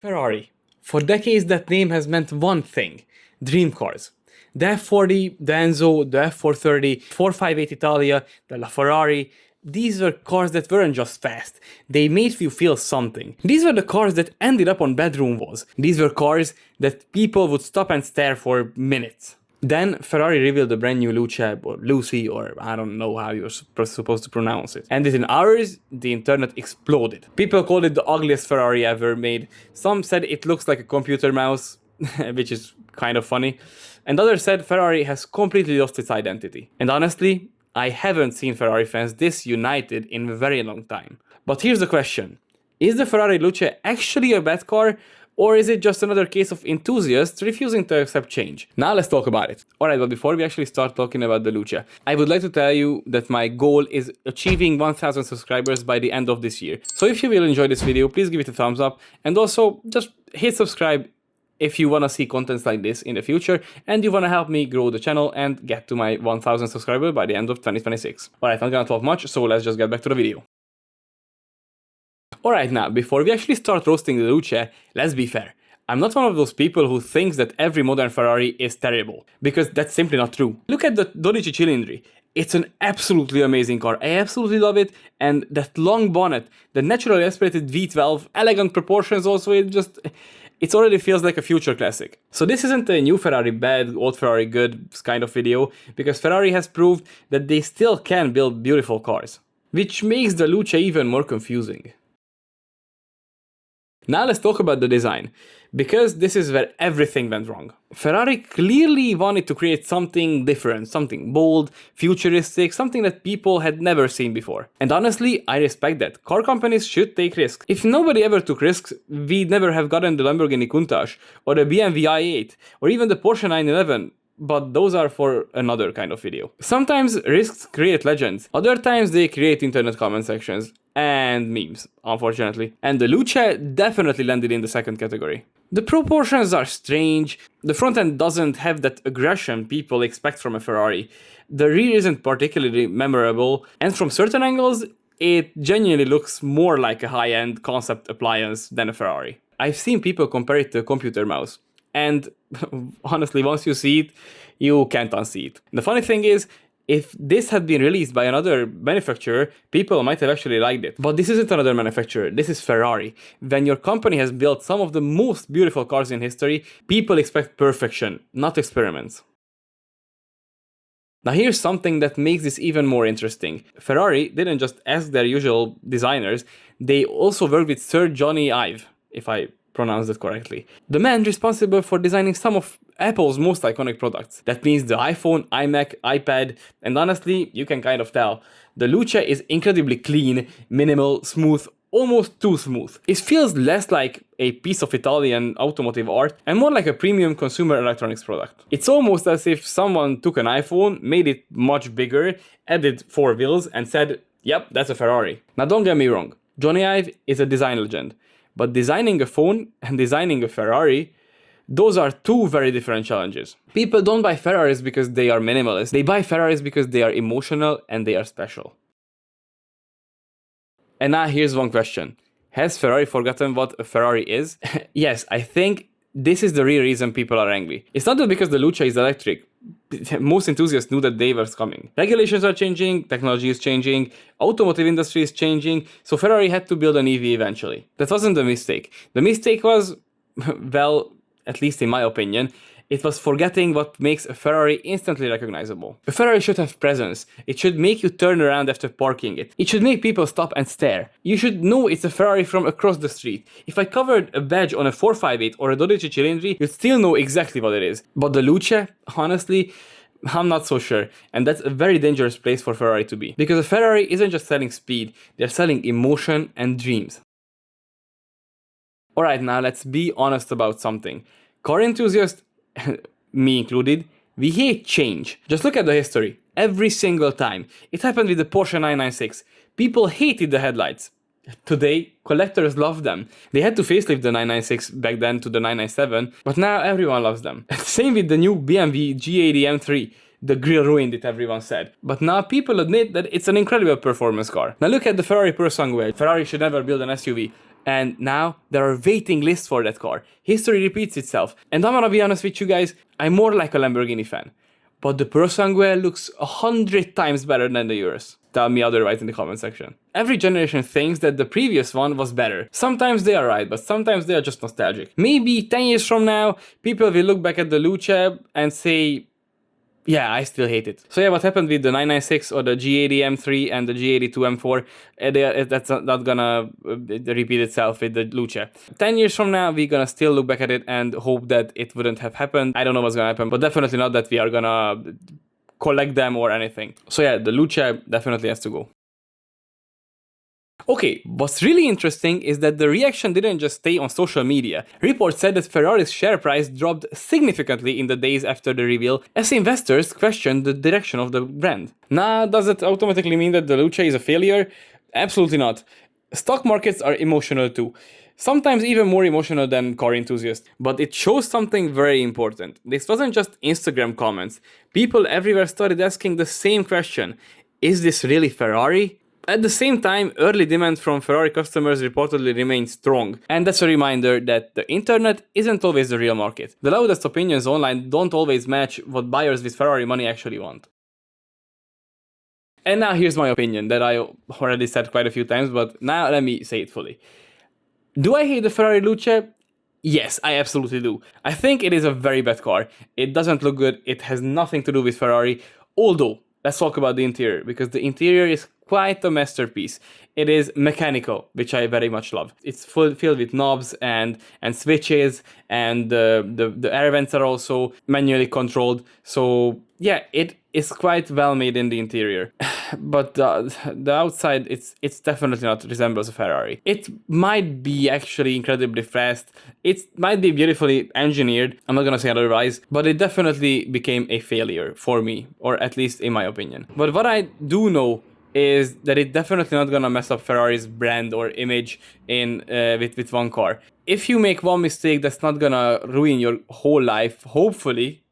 Ferrari. For decades that name has meant one thing: dream cars. The F40, the Enzo, the F430, 458 Italia, the La Ferrari, these were cars that weren't just fast, they made you feel something. These were the cars that ended up on bedroom walls. These were cars that people would stop and stare for minutes. Then Ferrari revealed the brand new Luce, or Lucy, or I don't know how you're supposed to pronounce it. And within hours, the internet exploded. People called it the ugliest Ferrari ever made. Some said it looks like a computer mouse, which is kind of funny. And others said Ferrari has completely lost its identity. And honestly, I haven't seen Ferrari fans this united in a very long time. But here's the question. Is the Ferrari Luce actually a bad car? Or is it just another case of enthusiasts refusing to accept change? Now let's talk about it. Alright, but before we actually start talking about the Luce, I would like to tell you that my goal is achieving 1000 subscribers by the end of this year. So if you will enjoy this video, please give it a thumbs up, and also just hit subscribe if you want to see contents like this in the future and you want to help me grow the channel and get to my 1000 subscribers by the end of 2026. Alright, not gonna talk much, so let's just get back to the video. Alright, now, before we actually start roasting the Luce, let's be fair. I'm not one of those people who thinks that every modern Ferrari is terrible, because that's simply not true. Look at the 12 Cilindri. It's an absolutely amazing car, I absolutely love it, and that long bonnet, the naturally aspirated V12, elegant proportions also, it already feels like a future classic. So this isn't a new Ferrari bad, old Ferrari good kind of video, because Ferrari has proved that they still can build beautiful cars. Which makes the Luce even more confusing. Now let's talk about the design, because this is where everything went wrong. Ferrari clearly wanted to create something different, something bold, futuristic, something that people had never seen before. And honestly, I respect that. Car companies should take risks. If nobody ever took risks, we'd never have gotten the Lamborghini Countach, or the BMW i8, or even the Porsche 911. But those are for another kind of video. Sometimes risks create legends, other times they create internet comment sections and memes, unfortunately. And the Luce definitely landed in the second category. The proportions are strange, the front end doesn't have that aggression people expect from a Ferrari, the rear isn't particularly memorable, and from certain angles, it genuinely looks more like a high-end concept appliance than a Ferrari. I've seen people compare it to a computer mouse. And honestly, once you see it, you can't unsee it. The funny thing is, if this had been released by another manufacturer, people might have actually liked it. But this isn't another manufacturer, this is Ferrari. When your company has built some of the most beautiful cars in history, people expect perfection, not experiments. Now here's something that makes this even more interesting. Ferrari didn't just ask their usual designers, they also worked with Sir Johnny Ive, if I pronounce that correctly. The man responsible for designing some of Apple's most iconic products. That means the iPhone, iMac, iPad, and honestly, you can kind of tell. The Luce is incredibly clean, minimal, smooth, almost too smooth. It feels less like a piece of Italian automotive art and more like a premium consumer electronics product. It's almost as if someone took an iPhone, made it much bigger, added 4 wheels and said, yep, that's a Ferrari. Now don't get me wrong, Johnny Ive is a design legend. But designing a phone and designing a Ferrari, those are two very different challenges. People don't buy Ferraris because they are minimalist. They buy Ferraris because they are emotional and they are special. And now here's one question. Has Ferrari forgotten what a Ferrari is? Yes, I think this is the real reason people are angry. It's not just because the Luce is electric. Most enthusiasts knew that day was coming. Regulations are changing, technology is changing, automotive industry is changing, so Ferrari had to build an EV eventually. That wasn't the mistake. The mistake was, well, at least in my opinion, it was forgetting what makes a Ferrari instantly recognizable. A Ferrari should have presence. It should make you turn around after parking it. It should make people stop and stare. You should know it's a Ferrari from across the street. If I covered a badge on a 458 or a 12 Cilindri, you'd still know exactly what it is. But the Luce, honestly, I'm not so sure. And that's a very dangerous place for Ferrari to be. Because a Ferrari isn't just selling speed, they're selling emotion and dreams. Alright, now let's be honest about something. Car enthusiasts, me included, we hate change. Just look at the history. Every single time. It happened with the Porsche 996. People hated the headlights. Today, collectors love them. They had to facelift the 996 back then to the 997, but now everyone loves them. Same with the new BMW G80 M3. The grille ruined it, everyone said. But now people admit that it's an incredible performance car. Now look at the Ferrari Purosangue. Ferrari should never build an SUV. and now there are waiting lists for that car. History repeats itself. And I'm gonna be honest with you guys, I'm more like a Lamborghini fan. But the Pro Sangue looks 100 times better than the Urus. Tell me otherwise in the comment section. Every generation thinks that the previous one was better. Sometimes they are right, but sometimes they are just nostalgic. Maybe 10 years from now, people will look back at the Luce and say, yeah, I still hate it. So yeah, what happened with the 996 or the G80 M3 and the G82 M4, that's not gonna repeat itself with the Luce. 10 years from now, we're gonna still look back at it and hope that it wouldn't have happened. I don't know what's gonna happen, but definitely not that we are gonna collect them or anything. So yeah, the Luce definitely has to go. Okay, what's really interesting is that the reaction didn't just stay on social media. Reports said that Ferrari's share price dropped significantly in the days after the reveal, as investors questioned the direction of the brand. Now, does it automatically mean that the Luce is a failure? Absolutely not. Stock markets are emotional too. Sometimes even more emotional than car enthusiasts. But it shows something very important. This wasn't just Instagram comments. People everywhere started asking the same question. Is this really Ferrari? At the same time, early demand from Ferrari customers reportedly remained strong. And that's a reminder that the internet isn't always the real market. The loudest opinions online don't always match what buyers with Ferrari money actually want. And now here's my opinion that I already said quite a few times, but now let me say it fully. Do I hate the Ferrari Luce? Yes, I absolutely do. I think it is a very bad car. It doesn't look good, it has nothing to do with Ferrari, although, let's talk about the interior, because the interior is quite a masterpiece. It is mechanical, which I very much love. It's filled with knobs and switches, and the air vents are also manually controlled. So yeah, it is quite well made in the interior. But the outside, it's definitely not resembles a Ferrari. It might be actually incredibly fast. It might be beautifully engineered. I'm not gonna say otherwise, but it definitely became a failure for me, or at least in my opinion. But what I do know is that it's definitely not gonna mess up Ferrari's brand or image in with one car. If you make one mistake, that's not gonna ruin your whole life, hopefully,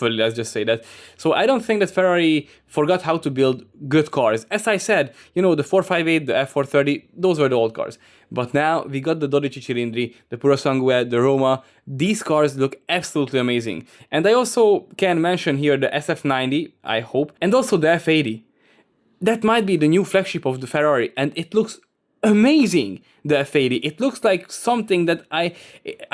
let's just say that. So I don't think that Ferrari forgot how to build good cars. As I said, you know, the 458, the F430, those were the old cars. But now we got the 12 cilindri, the Puro Sangue, the Roma. These cars look absolutely amazing. And I also can mention here the SF90, I hope, and also the F80. That might be the new flagship of the Ferrari, and it looks amazing, the F80. It looks like something that I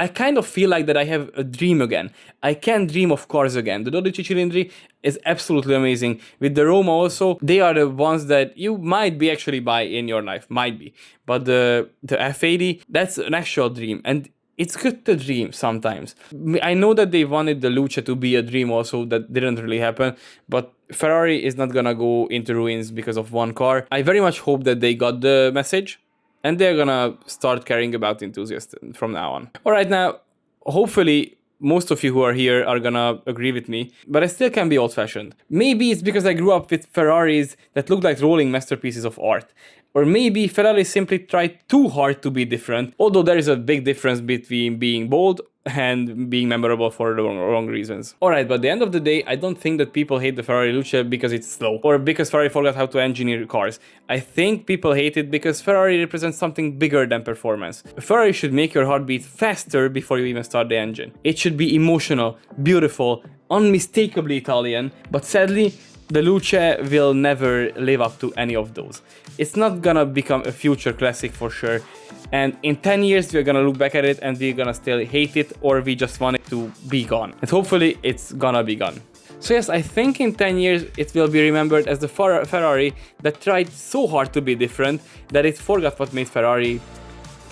kind of feel like that I have a dream again. I can dream of cars again. The 12 cilindri is absolutely amazing. With the Roma also, they are the ones that you might be actually buy in your life, might be. But the F80, that's an actual dream, and it's good to dream sometimes. I know that they wanted the Luce to be a dream also, that didn't really happen, but Ferrari is not gonna go into ruins because of one car. I very much hope that they got the message and they're gonna start caring about enthusiasts from now on. Alright, now, hopefully most of you who are here are gonna agree with me, but I still can be old-fashioned. Maybe it's because I grew up with Ferraris that look like rolling masterpieces of art. Or maybe Ferrari simply tried too hard to be different, although there is a big difference between being bold and being memorable for the wrong reasons. Alright, but at the end of the day, I don't think that people hate the Ferrari Luce because it's slow, or because Ferrari forgot how to engineer cars. I think people hate it because Ferrari represents something bigger than performance. Ferrari should make your heart beat faster before you even start the engine. It should be emotional, beautiful, unmistakably Italian, but sadly, the Luce will never live up to any of those. It's not gonna become a future classic for sure, and in 10 years we're gonna look back at it and we're gonna still hate it, or we just want it to be gone. And hopefully it's gonna be gone. So yes, I think in 10 years it will be remembered as the Ferrari that tried so hard to be different that it forgot what made Ferrari.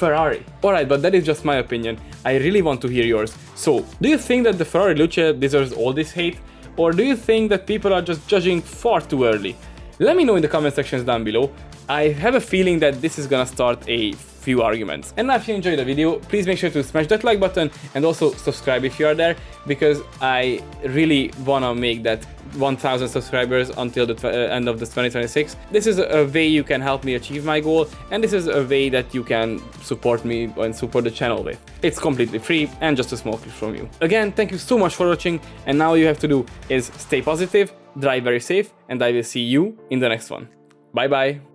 Alright, but that is just my opinion. I really want to hear yours. So, do you think that the Ferrari Luce deserves all this hate? Or do you think that people are just judging far too early? Let me know in the comment sections down below. I have a feeling that this is gonna start a few arguments. And now if you enjoyed the video, please make sure to smash that like button and also subscribe if you are there, because I really wanna make that 1000 subscribers until the end of this 2026. This is a way you can help me achieve my goal, and this is a way that you can support me and support the channel with. It's completely free and just a small clip from you. Again, thank you so much for watching, and now all you have to do is stay positive, drive very safe, and I will see you in the next one. Bye bye.